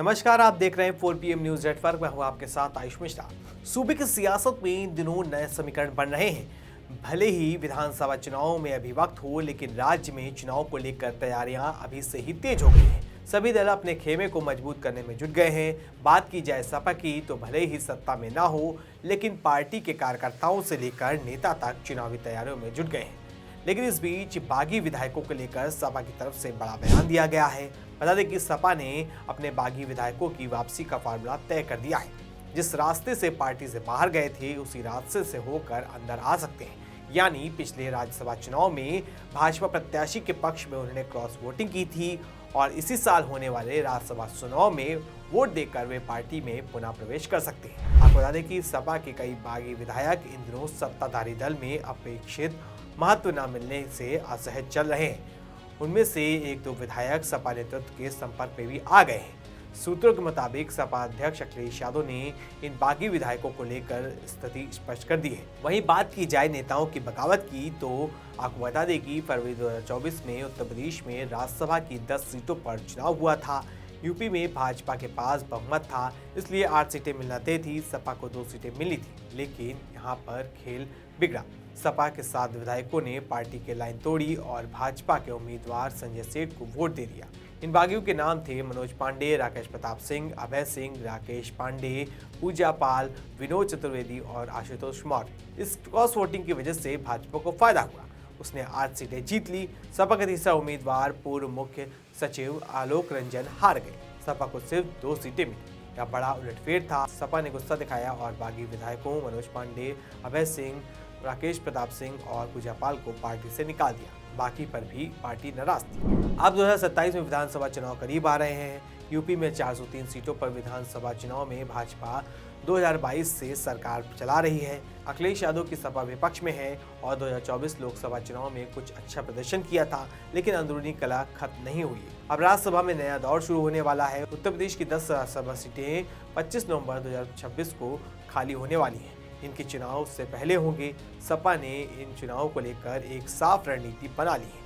नमस्कार, आप देख रहे हैं 4 PM न्यूज नेटवर्क। मैं हूं आपके साथ आयुष मिश्रा। सूबे की सियासत में इन दिनों नए समीकरण बन रहे हैं। भले ही विधानसभा चुनाव में अभी वक्त हो, लेकिन राज्य में चुनाव को लेकर तैयारियां अभी से ही तेज हो गई हैं। सभी दल अपने खेमे को मजबूत करने में जुट गए हैं। बात की जाए सपा की, तो भले ही सत्ता में ना हो, लेकिन पार्टी के कार्यकर्ताओं से लेकर नेता तक चुनावी तैयारियों में जुट गए हैं। लेकिन इस बीच बागी विधायकों को लेकर सपा की तरफ से बड़ा बयान दिया गया है। बता दें कि सपा ने अपने बागी विधायकों की वापसी का फार्मूला तय कर दिया है। जिस रास्ते से पार्टी से बाहर गए थे, उसी रास्ते से होकर अंदर आ सकते हैं। यानी पिछले राज्यसभा चुनाव में भाजपा प्रत्याशी के पक्ष में उन्होंने क्रॉस वोटिंग की थी और इसी साल होने वाले राज्यसभा चुनाव में वोट देकर वे पार्टी में पुनः प्रवेश कर सकते हैं। आपको बता दें कि सपा के कई बागी विधायक इन दिनों सत्ताधारी दल में अपेक्षित महत्व न मिलने से असहज चल रहे हैं। उनमें से एक दो विधायक सपा नेतृत्व के संपर्क में भी आ गए हैं। सूत्रों के मुताबिक सपा अध्यक्ष अखिलेश यादव ने इन बागी विधायकों को लेकर स्थिति स्पष्ट कर दी है। वहीं बात की जाए नेताओं की बगावत की, तो आपको बता दें कि फरवरी 2024 में उत्तर प्रदेश में राज्यसभा की 10 सीटों पर चुनाव हुआ था। यूपी में भाजपा के पास बहुमत था, इसलिए 8 सीटें मिलना तय थी। सपा को 2 सीटें मिली थी, लेकिन यहाँ पर खेल बिगड़ा। सपा के 7 विधायकों ने पार्टी के लाइन तोड़ी और भाजपा के उम्मीदवार संजय सेठ को वोट दे दिया। इन बागियों के नाम थे मनोज पांडे, राकेश प्रताप सिंह, अभय सिंह, राकेश पांडे, पूजा पाल, विनोद चतुर्वेदी और आशुतोष मौर्य। इस क्रॉस वोटिंग की वजह से भाजपा को फायदा हुआ। उसने 8 सीटें जीत ली। सपा का तीसरा उम्मीदवार पूर्व मुख्य सचिव आलोक रंजन हार गए। सपा को सिर्फ 2 सीटें मिली। यह बड़ा उलटफेर था। सपा ने गुस्सा दिखाया और बागी विधायकों मनोज पांडे, अभय सिंह, राकेश प्रताप सिंह और पूजा पाल को पार्टी से निकाल दिया। बाकी पर भी पार्टी नाराज थी। अब 2027 में विधानसभा चुनाव करीब आ रहे हैं। यूपी में 403 सीटों पर विधानसभा चुनाव में भाजपा 2022 से सरकार चला रही है। अखिलेश यादव की सपा विपक्ष में है और 2024 लोकसभा चुनाव में कुछ अच्छा प्रदर्शन किया था, लेकिन अंदरूनी कलह खत्म नहीं हुई। अब राज्यसभा में नया दौर शुरू होने वाला है। उत्तर प्रदेश की 10 राज्यसभा सीटें 25 नवंबर 2026 को खाली होने वाली हैं। इनके चुनाव से पहले होंगे। सपा ने इन चुनावों को लेकर एक साफ रणनीति बना ली है।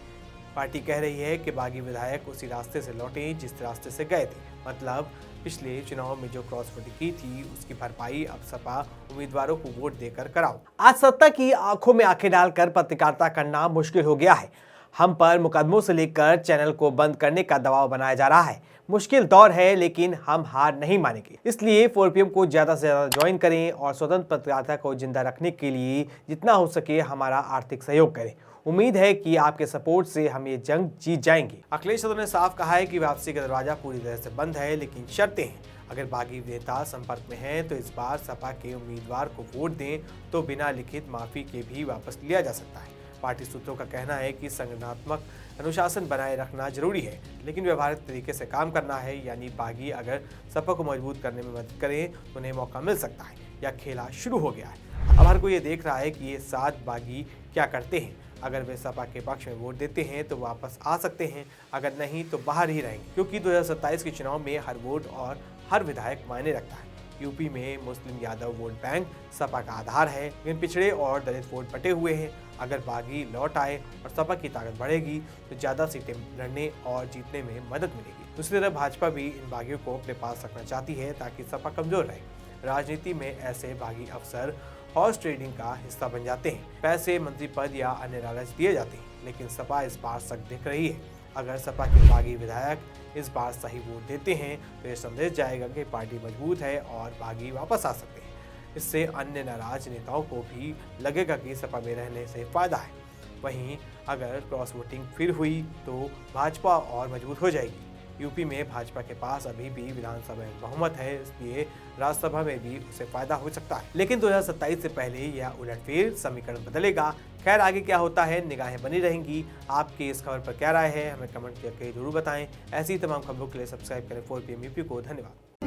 पार्टी कह रही है कि बागी विधायक उसी रास्ते से लौटे जिस रास्ते से गए थे। मतलब पिछले चुनाव में जो क्रॉस वोटिंग की थी, उसकी भरपाई अब सपा उम्मीदवारों को वोट देकर कराओ। आज सत्ता की आंखों में आंखें डालकर पत्रकारिता करना मुश्किल हो गया है। हम पर मुकदमों से लेकर चैनल को बंद करने का दबाव बनाया जा रहा है। मुश्किल दौर है, लेकिन हम हार नहीं मानेंगे। इसलिए 4PM को ज्यादा से ज्यादा ज्वाइन करें और स्वतंत्र पत्रकारिता को जिंदा रखने के लिए जितना हो सके हमारा आर्थिक सहयोग करें। उम्मीद है कि आपके सपोर्ट से हम ये जंग जीत जाएंगे। अखिलेश यादव ने साफ कहा है कि वापसी का दरवाजा पूरी तरह से बंद है, लेकिन शर्तें हैं। अगर बागी नेता संपर्क में हैं, तो इस बार सपा के उम्मीदवार को वोट दें, तो बिना लिखित माफी के भी वापस लिया जा सकता है। पार्टी सूत्रों का कहना है कि संगठनात्मक अनुशासन बनाए रखना जरूरी है, लेकिन व्यवहारिक तरीके से काम करना है। यानी बागी अगर सपा को मजबूत करने में मदद करें, तो उन्हें मौका मिल सकता है। या खेला शुरू हो गया है। अब हर कोई ये देख रहा है कि ये 7 बागी क्या करते हैं। अगर वे सपा के पक्ष में वोट देते हैं तो वापस आ सकते हैं, अगर नहीं तो बाहर ही रहेंगे, क्योंकि 2027 के चुनाव में हर वोट और हर विधायक मायने रखता है। यूपी में मुस्लिम यादव वोट बैंक सपा का आधार है, लेकिन पिछड़े और दलित वोट बटे हुए हैं। अगर बागी लौट आए और सपा की ताकत बढ़ेगी, तो ज्यादा सीटें लड़ने और जीतने में मदद मिलेगी। दूसरी तरफ भाजपा भी इन बागियों को अपने पास रखना चाहती है, ताकि सपा कमजोर रहे। राजनीति में ऐसे बागी अफसर हॉर्स ट्रेडिंग का हिस्सा बन जाते हैं। पैसे, मंत्री पद या अन्य लालच दिए जाते हैं, लेकिन सपा इस बार सख्त दिख रही है। अगर सपा के बागी विधायक इस बार सही वोट देते हैं, तो यह संदेश जाएगा कि पार्टी मजबूत है और बागी वापस आ सकते हैं। इससे अन्य नाराज नेताओं को भी लगेगा कि सपा में रहने से फायदा है। वहीं अगर क्रॉस वोटिंग फिर हुई, तो भाजपा और मजबूत हो जाएगी। यूपी में भाजपा के पास अभी भी विधानसभा में बहुमत है, इसलिए राज्यसभा में भी उसे फायदा हो सकता है। लेकिन 2027 से पहले यह उलटफेर समीकरण बदलेगा। खैर, आगे क्या होता है, निगाहें बनी रहेंगी। आपकी इस खबर पर क्या राय है, हमें कमेंट करके जरूर बताएं। ऐसी तमाम खबरों के लिए सब्सक्राइब करें 4PM यूपी को। धन्यवाद।